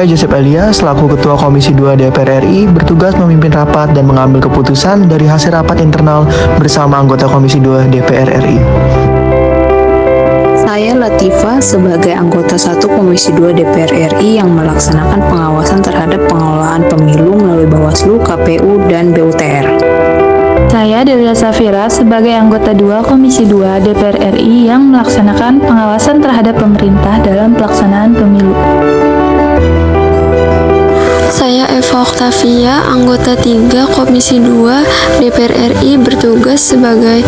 Saya Joseph Elia selaku Ketua Komisi 2 DPR RI bertugas memimpin rapat dan mengambil keputusan dari hasil rapat internal bersama anggota Komisi 2 DPR RI. Saya Latifah sebagai anggota 1 Komisi 2 DPR RI yang melaksanakan pengawasan terhadap pengelolaan pemilu melalui Bawaslu, KPU, dan BUTR. Saya Delia Safira sebagai anggota 2 Komisi 2 DPR RI yang melaksanakan pengawasan terhadap pemerintah dalam pelaksanaan pemilu. Saya Eva Oktavia, anggota 3 Komisi 2 DPR RI bertugas sebagai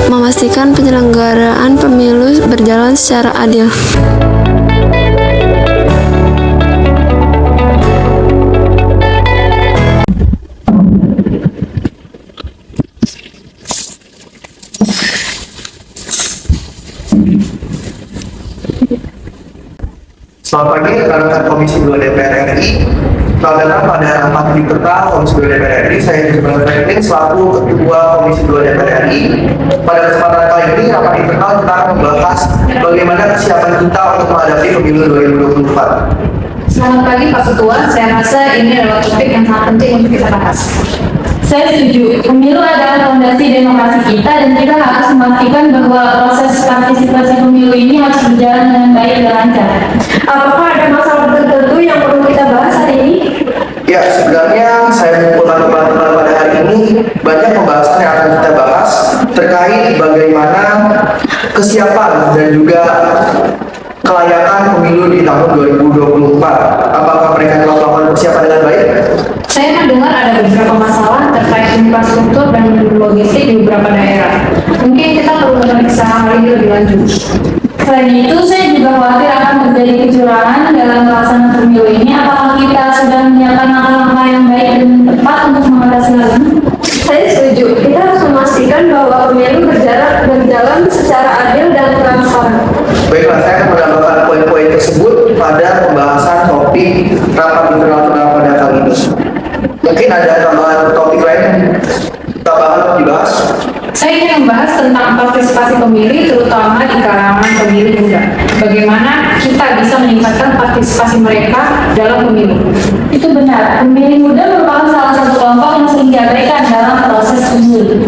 memastikan penyelenggaraan pemilu berjalan secara adil. Selamat pagi rekan-rekan Komisi 2 DPR RI. Saudara, pada rapat internal Komisi 2 DPR RI, saya Joseph Elia selaku Ketua Komisi 2 DPR RI. Pada kesempatan kali ini, rapat internal kita akan membahas bagaimana kesiapan kita untuk menghadapi pemilu 2024. Selamat pagi Pak Ketua, saya rasa ini adalah topik yang sangat penting untuk kita bahas. Saya setuju, pemilu adalah fondasi demokrasi kita dan kita harus memastikan bahwa proses partisipasi pemilu ini harus berjalan dengan baik dan lancar. Apakah ada masalah tertentu yang perlu kita bahas hari ini? Ya, sebenarnya saya mengumpulkan teman-teman pada hari ini banyak pembahasan yang akan kita bahas terkait bagaimana kesiapan dan juga kelayakan pemilu di tahun 2024. Apakah mereka telah melakukan persiapan dengan baik? Saya mendengar ada beberapa masalah terkait infrastruktur dan logistik di beberapa daerah. Mungkin kita perlu memeriksa hal ini lebih lanjut. Selain itu, saya juga khawatir akan terjadi kecurangan dalam pelaksanaan pemilu ini. Apakah kita sudah menyiapkan langkah-langkah yang baik dan tepat untuk mengatasi hal ini? Saya setuju, kita harus memastikan bahwa pemilu berjalan secara adil dan transparan. Baiklah, saya akan menambahkan poin-poin tersebut pada pembahasan topik rapat internal kita pada kali ini. Mungkin ada tambahan topik lain tambahan untuk dibahas? Saya ingin membahas tentang partisipasi pemilih, terutama di kalangan pemilih muda. Bagaimana kita bisa meningkatkan partisipasi mereka dalam pemilu? Itu benar, pemilih muda merupakan salah satu kelompok yang sering diabaikan dalam proses pemilu.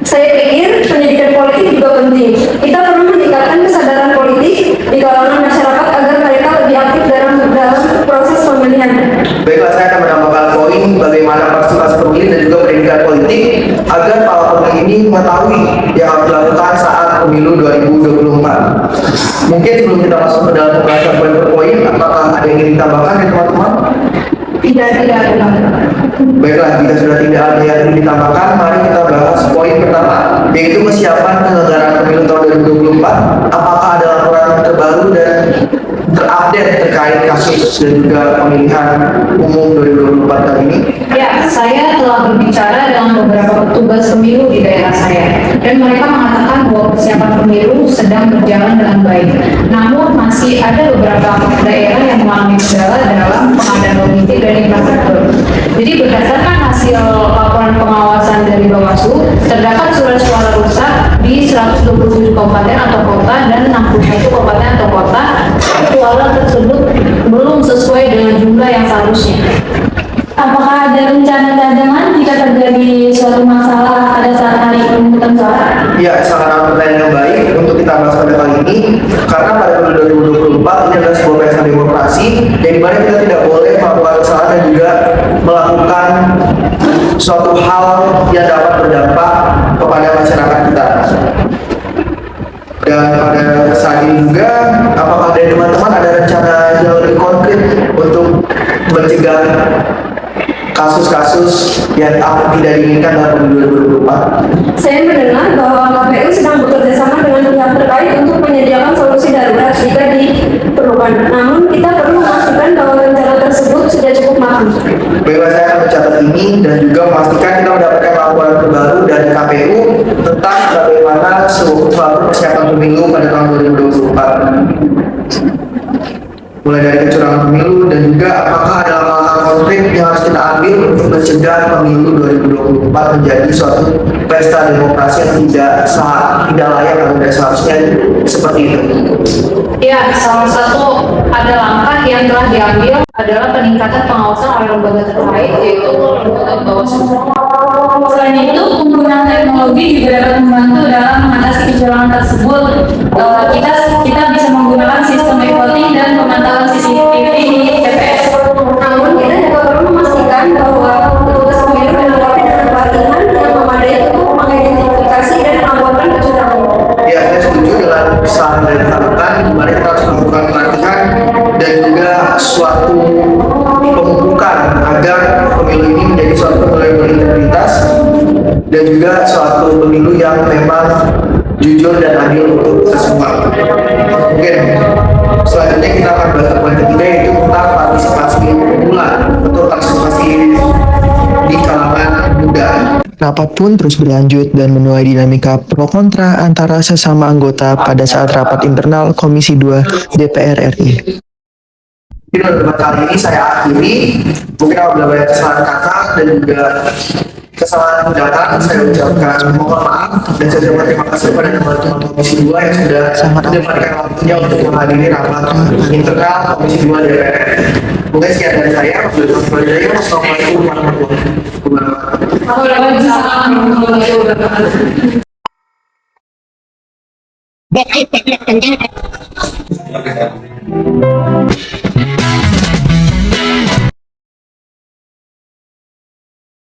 Saya pikir pendidikan politik juga penting. Kita perlu meningkatkan kesadaran politik di kalangan masyarakat agar mereka lebih aktif dalam proses pemilihan. Baiklah, saya akan menambahkan poin bagaimana partisipasi pemilih dan juga pendidikan politik agar para pemilih ini mengetahui yang harus dilakukan saat pemilu 2024. Mungkin sebelum kita masuk ke dalam pembahasan poin per poin, apakah ada yang ingin ditambahkan ya teman-teman? Tidak ada. Baiklah, jika sudah tidak ada yang ingin ditambahkan, mari kita bahas poin pertama, yaitu kesiapan penyelenggaraan pemilu tahun 2024. Apakah ada laporan terbaru dan terupdate terkait kasus dan juga pemilihan umum 2024 kali ini? Ya, saya telah berbicara dengan beberapa petugas pemilu di daerah saya, dan mereka mengatakan bahwa persiapan pemilu sedang berjalan dengan baik. Namun masih ada beberapa daerah yang mengalami kendala dalam pengadaan logistik dan infrastruktur. Jadi berdasarkan hasil laporan pengawasan dari Bawaslu, terdapat surat suara rusak di 127 kabupaten atau kota dan 61 kabupaten atau kota. Suara tersebut belum sesuai dengan jumlah yang seharusnya. Apakah ada rencana cadangan jika terjadi suatu masalah pada saat hari pemungutan suara? Ya, sangat amat pertanyaan yang baik untuk kita bahas pada kali ini, karena pada pemilu 2024 ini adalah sebuah pesta demokrasi yang dimana kita tidak boleh melakukan kesalahan dan juga melakukan suatu hal yang dapat berdampak kepada masyarakat kita. Dan pada saat ini juga, apakah dari teman-teman ada rencana yang lebih konkret untuk mencegah kasus-kasus yang tidak diinginkan dalam pemilu 2024? Saya mendengar bahwa KPU sedang bekerja sama dengan pihak terkait untuk menyediakan solusi darurat jika diperlukan. Namun kita perlu memastikan bahwa rencana tersebut sudah cukup matang. Baiklah, saya akan mencatat ini dan juga memastikan kita mendapatkan laporan terbaru dari KPU tentang bagaimana seluruh persiapan pemilu pada tahun 2024. Mulai dari kecurangan pemilu dan juga apakah ada langkah konflik yang harus kita ambil untuk mencegah pemilu 2024 menjadi suatu pesta demokrasi yang tidak layak dan tidak seharusnya seperti itu. Ya, salah satu ada langkah yang telah diambil adalah peningkatan pengawasan oleh lembaga terkait, yaitu lembaga Bawaslu. Selain itu, penggunaan teknologi juga dapat membantu dalam mengatasi kecurangan tersebut. Kita bisa menggunakan sistem e-voting dan pemantauan CCTV di TPS. Namun kita juga perlu memastikan bahwa petugas pemilu dilengkapi dengan pelatihan yang memadai untuk mengidentifikasi dan melaporkan kecurangan. Ya, saya setuju dengan saran dari rekan-rekan di mana kita harus melakukan pelatihan dan juga suatu pembukaan agar pemilu ini menjadi suatu pemilu yang berintegritas dan juga suatu pemilu yang memang jujur dan adil untuk kita semua. Mungkin selanjutnya kita akan bahas poin ketiga, yaitu tentang partisipasi pemula atau partisipasi di kalangan muda. Rapat pun terus berlanjut dan menuai dinamika pro kontra antara sesama anggota pada saat rapat internal Komisi 2 DPR RI. Jadi untuk kali ini saya akhiri. Mungkin apabila banyak kesalahan kata dan juga kesalahan tindakan, saya ucapkan mohon maaf dan saya ucapkan terima kasih kepada teman-teman Komisi 2 yang sudah menyempatkan waktunya untuk menghadiri rapat internal Komisi 2 DPR. Mungkin sekian dari saya. Wassalamualaikum warahmatullahi wabarakatuh.